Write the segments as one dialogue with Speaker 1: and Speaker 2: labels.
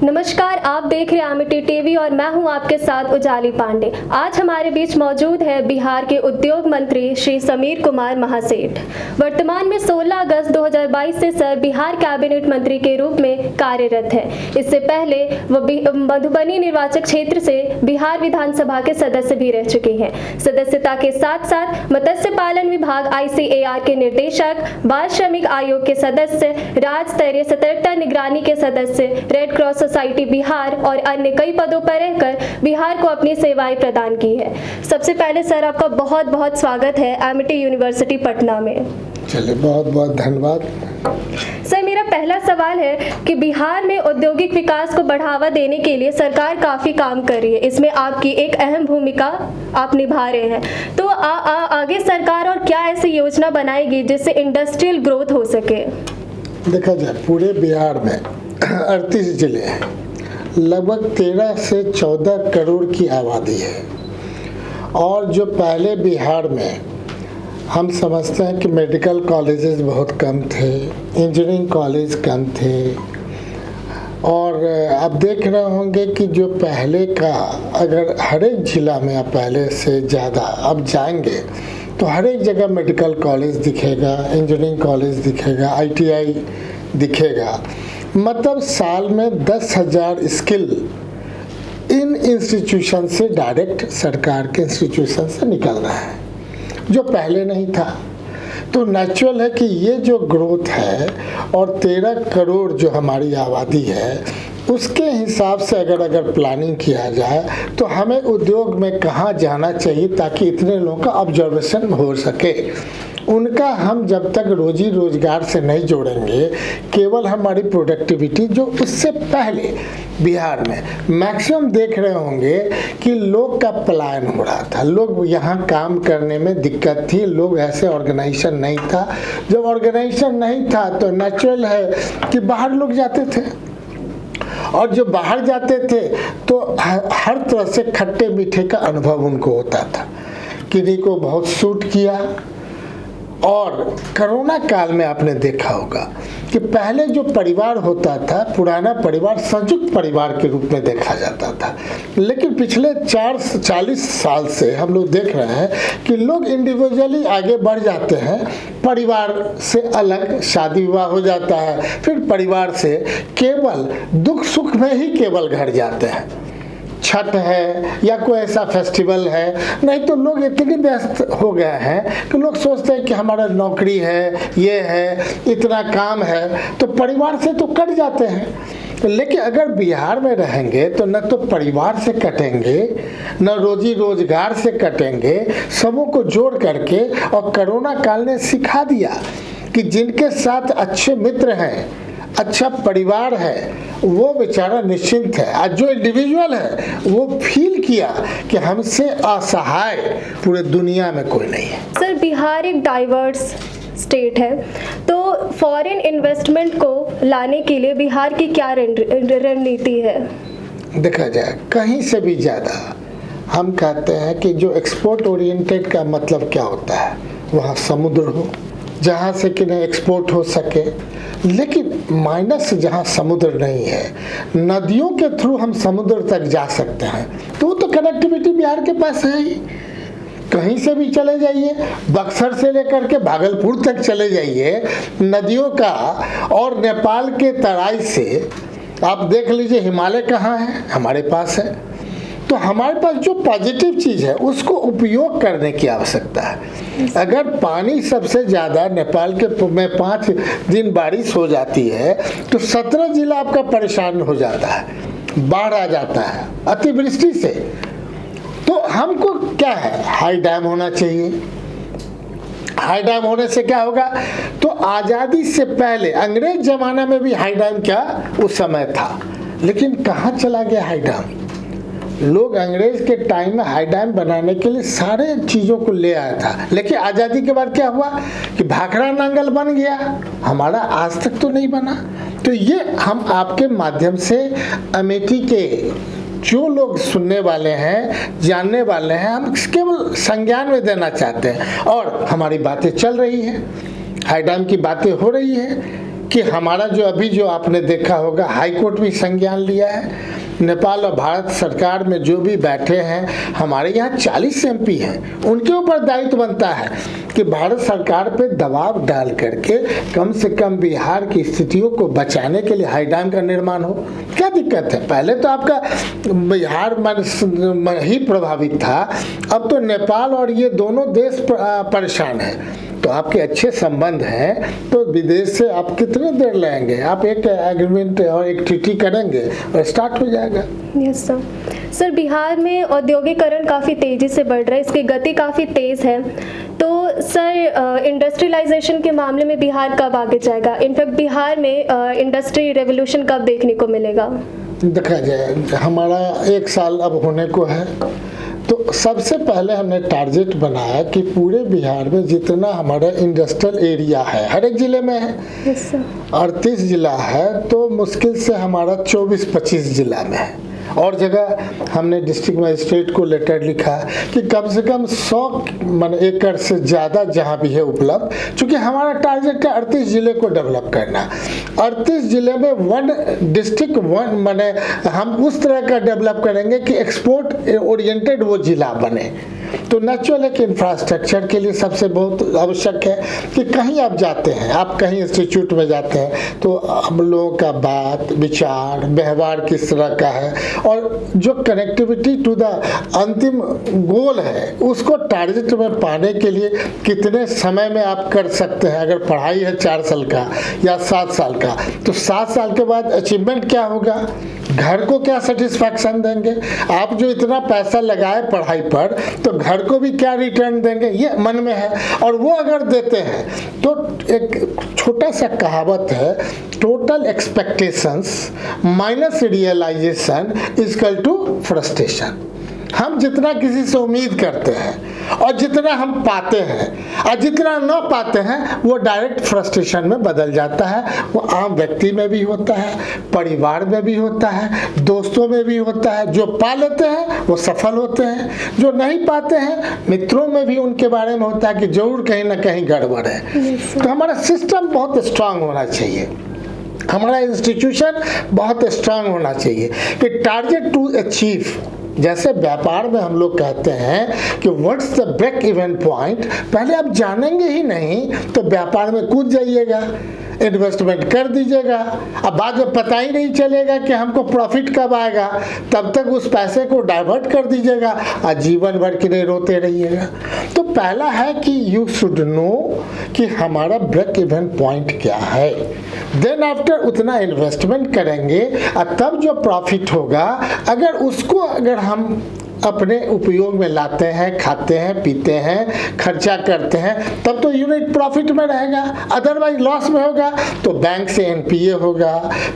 Speaker 1: नमस्कार, आप देख रहे हैं अमिटी टीवी और मैं हूं आपके साथ उजाली पांडे। आज हमारे बीच मौजूद है बिहार के उद्योग मंत्री श्री समीर कुमार महासेठ। वर्तमान में 16 अगस्त 2022 से सर बिहार कैबिनेट मंत्री के रूप में कार्यरत है। इससे पहले वह मधुबनी निर्वाचन क्षेत्र से बिहार विधानसभा के सदस्य भी रह चुके हैं। सदस्यता के साथ साथ मत्स्य पालन विभाग ICAR के निदेशक, बाल श्रमिक आयोग के सदस्य, राज्य स्तरीय सतर्कता निगरानी के सदस्य, रेड क्रॉस सोसाइटी बिहार और अन्य कई पदों पर रहकर बिहार को अपनी सेवाएं प्रदान की है। सबसे पहले सर आपका बहुत बहुत स्वागत है एमिटी यूनिवर्सिटी पटना में।
Speaker 2: चलिए, बहुत बहुत धन्यवाद।
Speaker 1: सर, मेरा पहला सवाल है कि बिहार में औद्योगिक विकास को बढ़ावा देने के लिए सरकार काफी काम कर रही है। इसमें आपकी एक अहम भूमिका आप निभा रहे हैं। तो आगे सरकार और क्या ऐसी योजना बनाएगी जिससे इंडस्ट्रियल ग्रोथ हो सके?
Speaker 2: देखा जाए, पूरे बिहार में 38 जिले हैं, लगभग 13 से 14 करोड़ की आबादी है। और जो पहले बिहार में हम समझते हैं कि मेडिकल कॉलेजेस बहुत कम थे, इंजीनियरिंग कॉलेज कम थे, और आप देख रहे होंगे कि जो पहले का, अगर हर एक जिला में आप पहले से ज़्यादा अब जाएंगे तो हर एक जगह मेडिकल कॉलेज दिखेगा, इंजीनियरिंग कॉलेज दिखेगा, ITI दिखेगा। मतलब साल में 10,000 स्किल इन इंस्टीट्यूशन से, डायरेक्ट सरकार के इंस्टीट्यूशन से निकल रहा है, जो पहले नहीं था। तो नेचुरल है कि ये जो ग्रोथ है और 13 करोड़ जो हमारी आबादी है, उसके हिसाब से अगर प्लानिंग किया जाए तो हमें उद्योग में कहाँ जाना चाहिए ताकि इतने लोगों का ऑब्जर्वेशन हो सके। उनका हम जब तक रोजी रोजगार से नहीं जोड़ेंगे, केवल हमारी प्रोडक्टिविटी, जो उससे पहले बिहार में मैक्सिमम देख रहे होंगे कि लोग का पलायन हो रहा था, लोग यहाँ काम करने में दिक्कत थी, लोग ऐसे ऑर्गेनाइजेशन नहीं था। जब ऑर्गेनाइजेशन नहीं था तो नेचुरल है कि बाहर लोग जाते थे, और जो बाहर जाते थे तो हर तरह से खट्टे मीठे का अनुभव उनको होता था। किन्हीं को बहुत सूट किया। और कोरोना काल में आपने देखा होगा कि पहले जो परिवार होता था, पुराना परिवार संयुक्त परिवार के रूप में देखा जाता था, लेकिन पिछले 40 साल से हम लोग देख रहे हैं कि लोग इंडिविजुअली आगे बढ़ जाते हैं, परिवार से अलग शादी विवाह हो जाता है, फिर परिवार से केवल दुख सुख में ही केवल घर जाते हैं। छठ है या कोई ऐसा फेस्टिवल है, नहीं तो लोग इतने व्यस्त हो गए हैं कि लोग सोचते हैं कि हमारा नौकरी है, ये है, इतना काम है, तो परिवार से तो कट जाते हैं। लेकिन अगर बिहार में रहेंगे तो न तो परिवार से कटेंगे, न रोजी रोजगार से कटेंगे, सबों को जोड़ करके। और कोरोना काल ने सिखा दिया कि जिनके साथ अच्छे मित्र हैं, अच्छा परिवार है, वो बेचारा निश्चिंत है। आज जो इंडिविजुअल है वो फील किया कि हमसे असहाय पूरे दुनिया में कोई नहीं है।
Speaker 1: सर, बिहार एक डाइवर्स स्टेट है, तो फॉरेन इन्वेस्टमेंट को लाने के लिए बिहार की क्या रणनीति है?
Speaker 2: देखा जाए, कहीं से भी ज़्यादा हम कहते हैं कि जो एक्सपोर्ट ओरिएंटेड का मतलब क्या होता है, वहाँ समुद्र हो जहाँ से कि नहीं एक्सपोर्ट हो सके। लेकिन माइनस जहाँ समुद्र नहीं है, नदियों के थ्रू हम समुद्र तक जा सकते हैं, तो कनेक्टिविटी बिहार के पास है ही। कहीं से भी चले जाइए, बक्सर से लेकर के भागलपुर तक चले जाइए, नदियों का, और नेपाल के तराई से आप देख लीजिए हिमालय कहाँ है, हमारे पास है। तो हमारे पास जो पॉजिटिव चीज़ है उसको उपयोग करने की आवश्यकता है। अगर पानी सबसे ज़्यादा नेपाल के में 5 दिन बारिश हो जाती है तो 17 जिला आपका परेशान हो जाता है, बाढ़ आ जाता है अतिवृष्टि से। तो हमको क्या है, हाई डैम होना चाहिए। हाई डैम होने से क्या होगा, तो आज़ादी से पहले अंग्रेज ज़माना में भी हाई डैम क्या उस समय था, लेकिन कहाँ चला गया हाई डैम? लोग अंग्रेज के टाइम में हाई डैम बनाने के लिए सारे चीज़ों को ले आया था, लेकिन आज़ादी के बाद क्या हुआ कि भाखड़ा नांगल बन गया, हमारा आज तक तो नहीं बना। तो ये हम आपके माध्यम से अमेठी के जो लोग सुनने वाले हैं, जानने वाले हैं, हम केवल संज्ञान में देना चाहते हैं। और हमारी बातें चल रही हैं, हाई डैम की बातें हो रही हैं, कि हमारा जो अभी जो आपने देखा होगा हाई कोर्ट भी संज्ञान लिया है। नेपाल और भारत सरकार में जो भी बैठे हैं, हमारे यहाँ 40 MP हैं, उनके ऊपर दायित्व बनता है कि भारत सरकार पे दबाव डाल करके कम से कम बिहार की स्थितियों को बचाने के लिए हाई डैम का निर्माण हो। क्या दिक्कत है? पहले तो आपका बिहार ही प्रभावित था, अब तो नेपाल और ये दोनों देश परेशान है। तो आपके अच्छे संबंध हैं तो विदेश से आप कितने देर लेंगे? आप एक एग्रीमेंट और एक ट्रीटी करेंगे और स्टार्ट हो जाएगा।
Speaker 1: Yes sir. सर, बिहार में औद्योगिकरण काफ़ी तेज़ी से बढ़ रहा है, इसकी गति काफ़ी तेज़ है। तो सर, इंडस्ट्रियलाइजेशन के मामले में बिहार कब आगे जाएगा? इनफैक्ट बिहार में इंडस्ट्री रेवोल्यूशन कब देखने को मिलेगा?
Speaker 2: देखा जाए, हमारा 1 साल अब होने को है, तो सबसे पहले हमने टारगेट बनाया कि पूरे बिहार में जितना हमारा इंडस्ट्रियल एरिया है, हर एक जिले में है, 38 जिला है, तो मुश्किल से हमारा 24-25 जिला में है। और जगह हमने डिस्ट्रिक्ट मजिस्ट्रेट को लेटर लिखा कि कम से कम 100 एकड़ से ज़्यादा जहाँ भी है उपलब्ध, क्योंकि हमारा टारगेट है 38 जिले को डेवलप करना। 38 जिले में 1 डिस्ट्रिक्ट 1 हम उस तरह का डेवलप करेंगे कि एक्सपोर्ट ओरिएंटेड वो जिला बने। तो नेचुरल है कि इंफ्रास्ट्रक्चर के लिए सबसे बहुत आवश्यक है कि कहीं आप जाते हैं, आप कहीं इंस्टीट्यूट में जाते हैं तो हम लोगों का बात विचार व्यवहार किस तरह का है, और जो कनेक्टिविटी टू द अंतिम गोल है उसको टारगेट में पाने के लिए कितने समय में आप कर सकते हैं। अगर पढ़ाई है 4 साल का या 7 साल का, तो 7 साल के बाद अचीवमेंट क्या होगा, घर को क्या सेटिस्फैक्शन देंगे, आप जो इतना पैसा लगाए पढ़ाई पर तो घर को भी क्या रिटर्न देंगे, ये मन में है। और वो अगर देते हैं तो एक छोटा सा कहावत है, total expectations minus realisation equal to frustration. हम जितना किसी से उम्मीद करते हैं और जितना हम पाते हैं और जितना न पाते हैं वो डायरेक्ट फ्रस्ट्रेशन में बदल जाता है। वो आम व्यक्ति में भी होता है, परिवार में भी होता है, दोस्तों में भी होता है। जो पा लेते हैं वो सफल होते हैं, जो नहीं पाते हैं मित्रों में भी उनके बारे में होता है कि जरूर कहीं ना कहीं गड़बड़ है। तो हमारा सिस्टम बहुत स्ट्रांग होना चाहिए, हमारा इंस्टीट्यूशन बहुत स्ट्रांग होना चाहिए कि टारगेट टू अचीव। जैसे व्यापार में हम लोग कहते हैं कि what's the break even point, पहले आप जानेंगे ही नहीं तो व्यापार में कूद जाइएगा, इन्वेस्टमेंट कर दीजिएगा, अब बाद में पता ही नहीं चलेगा कि हमको प्रॉफिट कब आएगा, तब तक उस पैसे को डाइवर्ट कर दीजिएगा और जीवन भर के लिए रोते रहिएगा। तो पहला है कि यू शुड नो कि हमारा ब्रेक इवन पॉइंट क्या है, देन आफ्टर उतना इन्वेस्टमेंट करेंगे और तब जो प्रॉफिट होगा अगर उसको अगर हम अपने उपयोग में लाते हैं, खाते हैं, पीते हैं, खर्चा करते हैं, तब तो यूनिट प्रॉफिट में रहेगा। अदरवाइज लॉस में होगा तो बैंक से NPA होगा,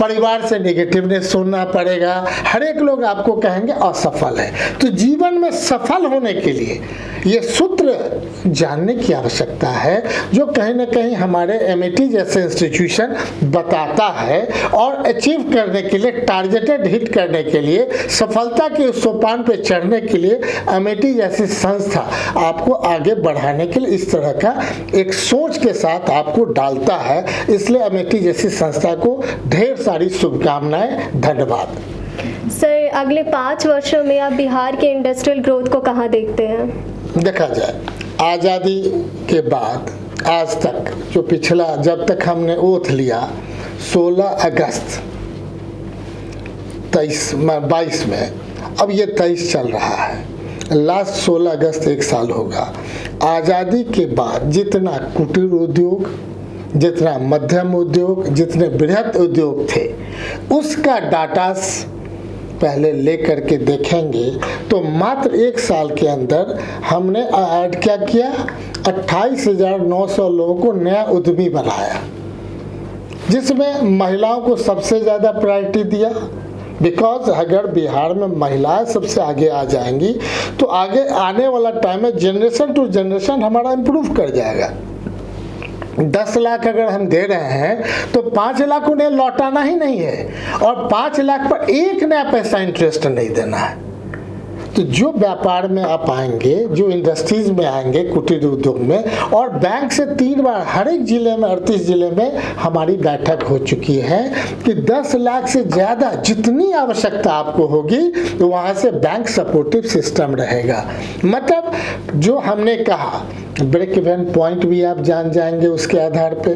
Speaker 2: परिवार से नेगेटिवनेस सुनना पड़ेगा, हर एक लोग आपको कहेंगे असफल है। तो जीवन में सफल होने के लिए ये सूत्र जानने की आवश्यकता है जो कहीं ना कहीं हमारे MIT जैसे इंस्टीट्यूशन बताता है, और अचीव करने के लिए, टारगेटेड हिट करने के लिए, सफलता के उस सोपान पे चढ़ने के लिए MIT जैसी संस्था आपको आगे बढ़ाने के लिए इस तरह का एक सोच के साथ आपको डालता है। इसलिए MIT जैसी संस्था को ढेर सारी शुभकामनाएं। धन्यवाद।
Speaker 1: सर, अगले 5 वर्षों में आप बिहार के इंडस्ट्रियल ग्रोथ को कहाँ देखते हैं? देखा
Speaker 2: जाए, आज़ादी के बाद आज तक जो पिछला, जब तक हमने ओथ लिया 16 अगस्त 22 में, अब ये 23 चल रहा है, लास्ट 16 अगस्त 1 साल होगा। आज़ादी के बाद जितना कुटीर उद्योग, जितना मध्यम उद्योग, जितने बृहद उद्योग थे, उसका डाटा पहले ले करके देखेंगे तो मात्र 1 साल के अंदर हमने ऐड क्या किया, 28,900 लोगों को नया उद्यमी बनाया, जिसमें महिलाओं को सबसे ज़्यादा प्रायोरिटी दिया। बिकॉज अगर बिहार में महिलाएं सबसे आगे आ जाएंगी तो आगे आने वाला टाइम में जनरेशन टू जनरेशन हमारा इम्प्रूव कर जाएगा। 10 लाख अगर हम दे रहे हैं तो 5 लाख उन्हें लौटाना ही नहीं है, और 5 लाख पर 1 नया पैसा इंटरेस्ट नहीं देना है। तो जो व्यापार में आप आएंगे, जो इंडस्ट्रीज में आएंगे, कुटीर उद्योग में, और बैंक से 3 बार हर एक जिले में 38 जिले में हमारी बैठक हो चुकी है कि 10 लाख से ज़्यादा जितनी आवश्यकता आपको होगी तो वहाँ से बैंक सपोर्टिव सिस्टम रहेगा। मतलब जो हमने कहा ब्रेक इवन पॉइंट भी आप जान जाएंगे, उसके आधार पे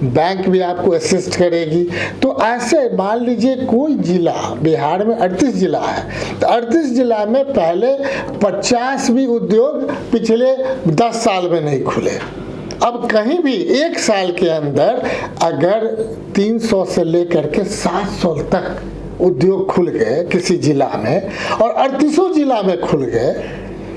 Speaker 2: बैंक भी आपको असिस्ट करेगी। तो ऐसे मान लीजिए कोई जिला, बिहार में 38 जिला है, तो 38 जिला में पहले 50 भी उद्योग पिछले 10 साल में नहीं खुले। अब कहीं भी 1 साल के अंदर अगर 300 से लेकर के 700 तक उद्योग खुल गए किसी जिला में और 38 जिला में खुल गए,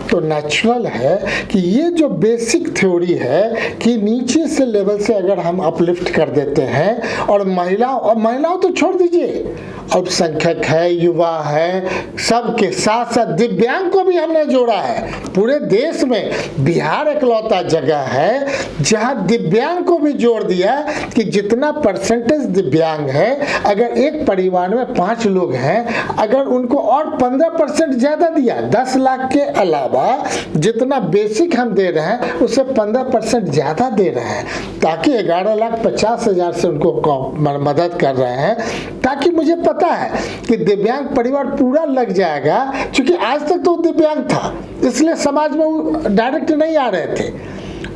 Speaker 2: तो नेचुरल है कि ये जो बेसिक थ्योरी है कि नीचे से लेवल से अगर हम अपलिफ्ट कर देते हैं, और महिलाओं तो छोड़ दीजिए, अल्पसंख्यक है, युवा है, सबके साथ साथ दिव्यांग को भी हमने जोड़ा है। पूरे देश में बिहार इकलौता जगह है जहां दिव्यांग को भी जोड़ दिया कि जितना परसेंटेज दिव्यांग है, अगर एक परिवार में 5 लोग हैं, अगर उनको और 15% ज्यादा दिया, 10 लाख के अलावा जितना बेसिक हम दे रहे हैं उससे 15% ज्यादा दे रहे हैं, ताकि 11,50,000 से उनको मदद कर रहे हैं, ताकि मुझे पता है कि दिव्यांग परिवार पूरा लग जाएगा। क्योंकि आज तक तो दिव्यांग था, इसलिए समाज में वो डायरेक्ट नहीं आ रहे थे,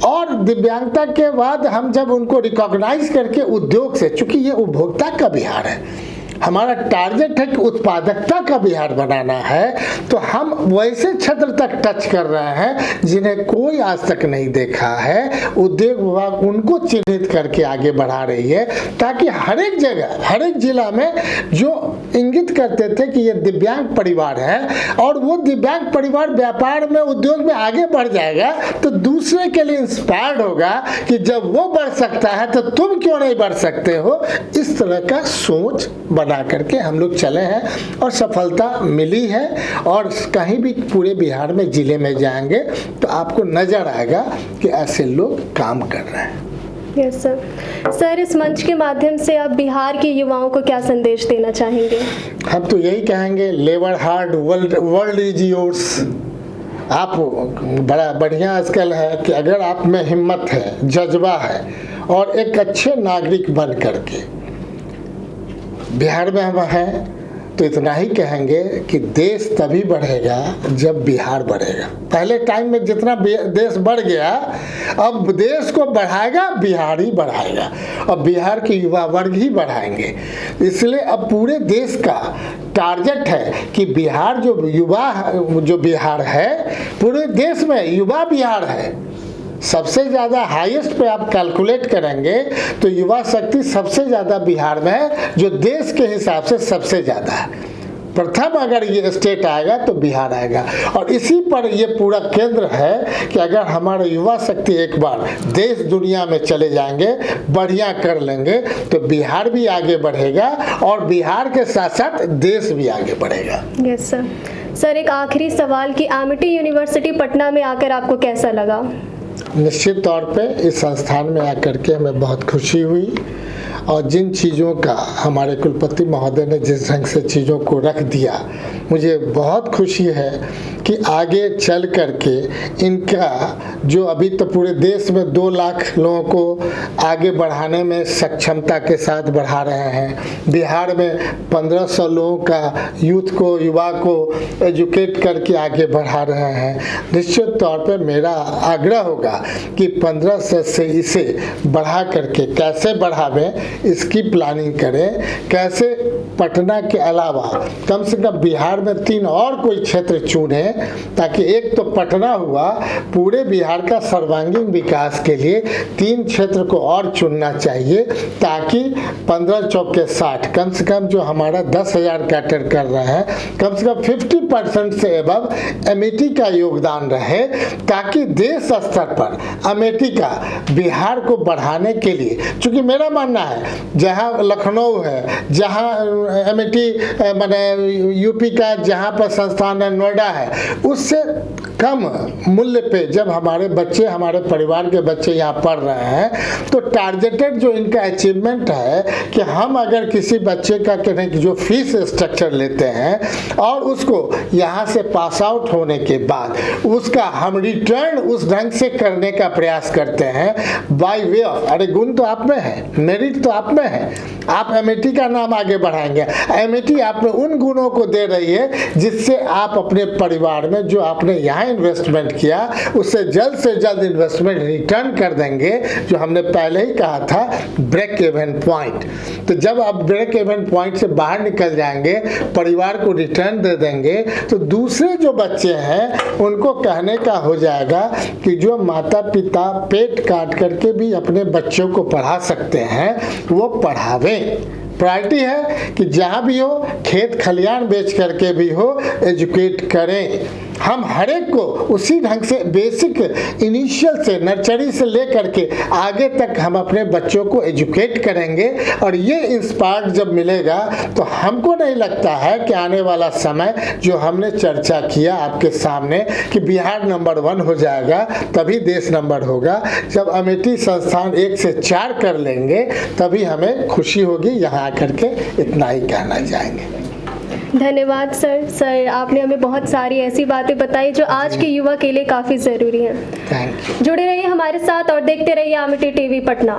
Speaker 2: और दिव्यांगता के बाद हम जब उनको रिकॉग्नाइज करके उद्योग से, चूंकि ये उपभोक्ता का बिहार है, हमारा टारगेट है कि उत्पादकता का बिहार बनाना है, तो हम वैसे क्षेत्र तक टच कर रहे हैं जिन्हें कोई आज तक नहीं देखा है। उद्योग विभाग उनको चिन्हित करके आगे बढ़ा रही है, ताकि हर एक जगह, हर एक जिला में जो इंगित करते थे कि ये दिव्यांग परिवार है और वो दिव्यांग परिवार व्यापार में, उद्योग में आगे बढ़ जाएगा, तो दूसरे के लिए इंस्पायर्ड होगा कि जब वो बढ़ सकता है तो तुम क्यों नहीं बढ़ सकते हो। इस तरह का सोच बना करके हम लोग चले हैं और सफलता मिली है। और कहीं भी पूरे बिहार में जिले में जाएंगे तो आपको नजर आएगा कि ऐसे लोग काम कर रहे हैं।
Speaker 1: Yes sir. सर, इस मंच के माध्यम से आप बिहार के युवाओं को क्या संदेश देना चाहेंगे?
Speaker 2: हम तो यही कहेंगे, labour hard, world is yours. आप बड़ा बढ़िया आजकल है कि अगर आप में हिम्मत है, जज्बा है और एक अच्छे नागरिक बन करके बिहार में हम हैं, तो इतना ही कहेंगे कि देश तभी बढ़ेगा जब बिहार बढ़ेगा। पहले टाइम में जितना देश बढ़ गया, अब देश को बढ़ाएगा बिहार ही बढ़ाएगा, और बिहार के युवा वर्ग ही बढ़ाएंगे। इसलिए अब पूरे देश का टारगेट है कि बिहार जो बिहार है, पूरे देश में युवा बिहार है। सबसे ज़्यादा हाईएस्ट पे आप कैलकुलेट करेंगे तो युवा शक्ति सबसे ज़्यादा बिहार में है, जो देश के हिसाब से सबसे ज़्यादा है। प्रथम अगर ये स्टेट आएगा तो बिहार आएगा, और इसी पर ये पूरा केंद्र है कि अगर हमारा युवा शक्ति एक बार देश दुनिया में चले जाएंगे, बढ़िया कर लेंगे, तो बिहार भी आगे बढ़ेगा और बिहार के साथ साथ देश भी आगे बढ़ेगा।
Speaker 1: Yes sir. सर, एक आखिरी सवाल कि एमिटी यूनिवर्सिटी पटना में आकर आपको कैसा लगा?
Speaker 2: निश्चित तौर पे इस संस्थान में आकर के हमें बहुत खुशी हुई, और जिन चीज़ों का हमारे कुलपति महोदय ने जिस ढंग से चीज़ों को रख दिया, मुझे बहुत खुशी है कि आगे चल करके इनका जो अभी तो पूरे देश में 2 लाख लोगों को आगे बढ़ाने में सक्षमता के साथ बढ़ा रहे हैं, बिहार में 1500 लोगों का यूथ को, युवा को एजुकेट करके आगे बढ़ा रहे हैं। निश्चित तौर पे मेरा आग्रह होगा कि 1500 से इसे बढ़ा करके कैसे बढ़ावें, इसकी प्लानिंग करें। कैसे पटना के अलावा कम से कम बिहार में 3 और कोई क्षेत्र चुने, ताकि एक तो पटना हुआ, पूरे बिहार का सर्वांगीण विकास के लिए 3 क्षेत्र को और चुनना चाहिए, ताकि 15 चौके 60, कम से कम जो हमारा 10,000 कैटर कर रहे हैं, कम से कम 50% से एबव अमेठी का योगदान रहे, ताकि देश स्तर पर अमेठी का बिहार को बढ़ाने के लिए, चूंकि मेरा मानना है जहां लखनऊ है, जहां अमेठी माने यूपी का जहां पर संस्थान है, नोएडा है, उससे कम मूल्य पे जब हमारे बच्चे, हमारे परिवार के बच्चे यहाँ पढ़ रहे हैं, तो टारगेटेड जो इनका अचीवमेंट है कि हम अगर किसी बच्चे का कहें कि जो फीस स्ट्रक्चर लेते हैं और उसको यहाँ से पास आउट होने के बाद उसका हम रिटर्न उस ढंग से करने का प्रयास करते हैं बाय वे ऑफ, अरे गुण तो आप में है, मेरिट तो आप में है, आप एमएटी का नाम आगे बढ़ाएंगे। एमएटी आप में उन गुणों को दे रही है जिससे आप अपने परिवार में जो आपने यहाँ इन्वेस्टमेंट किया उससे जल्द से जल्द इन्वेस्टमेंट रिटर्न कर देंगे, जो हमने पहले ही कहा था ब्रेक इवन पॉइंट। तो जब आप ब्रेक इवन पॉइंट से बाहर निकल जाएंगे, परिवार को रिटर्न दे देंगे, तो दूसरे जो बच्चे हैं उनको कहने का हो जाएगा कि जो माता पिता पेट काट करके भी अपने बच्चों को पढ़ा सकते हैं वो पढ़ावें। प्रायोरिटी है कि जहाँ भी हो खेत खलियान बेच करके भी हो एजुकेट करें। हम हर एक को उसी ढंग से बेसिक इनिशियल से नर्सरी से लेकर के आगे तक हम अपने बच्चों को एजुकेट करेंगे, और ये इंस्पायर्ड जब मिलेगा तो हमको नहीं लगता है कि आने वाला समय जो हमने चर्चा किया आपके सामने कि बिहार नंबर 1 हो जाएगा, तभी देश नंबर होगा। जब अमेठी संस्थान 1 से 4 कर लेंगे तभी हमें खुशी होगी। यहाँ आकर के इतना ही कहना चाहेंगे।
Speaker 1: धन्यवाद सर, आपने हमें बहुत सारी ऐसी बातें बताई जो आज के युवा के लिए काफ़ी ज़रूरी हैं।
Speaker 2: Thank you.
Speaker 1: जुड़े रहिए हमारे साथ और देखते रहिए अमेठी टीवी पटना।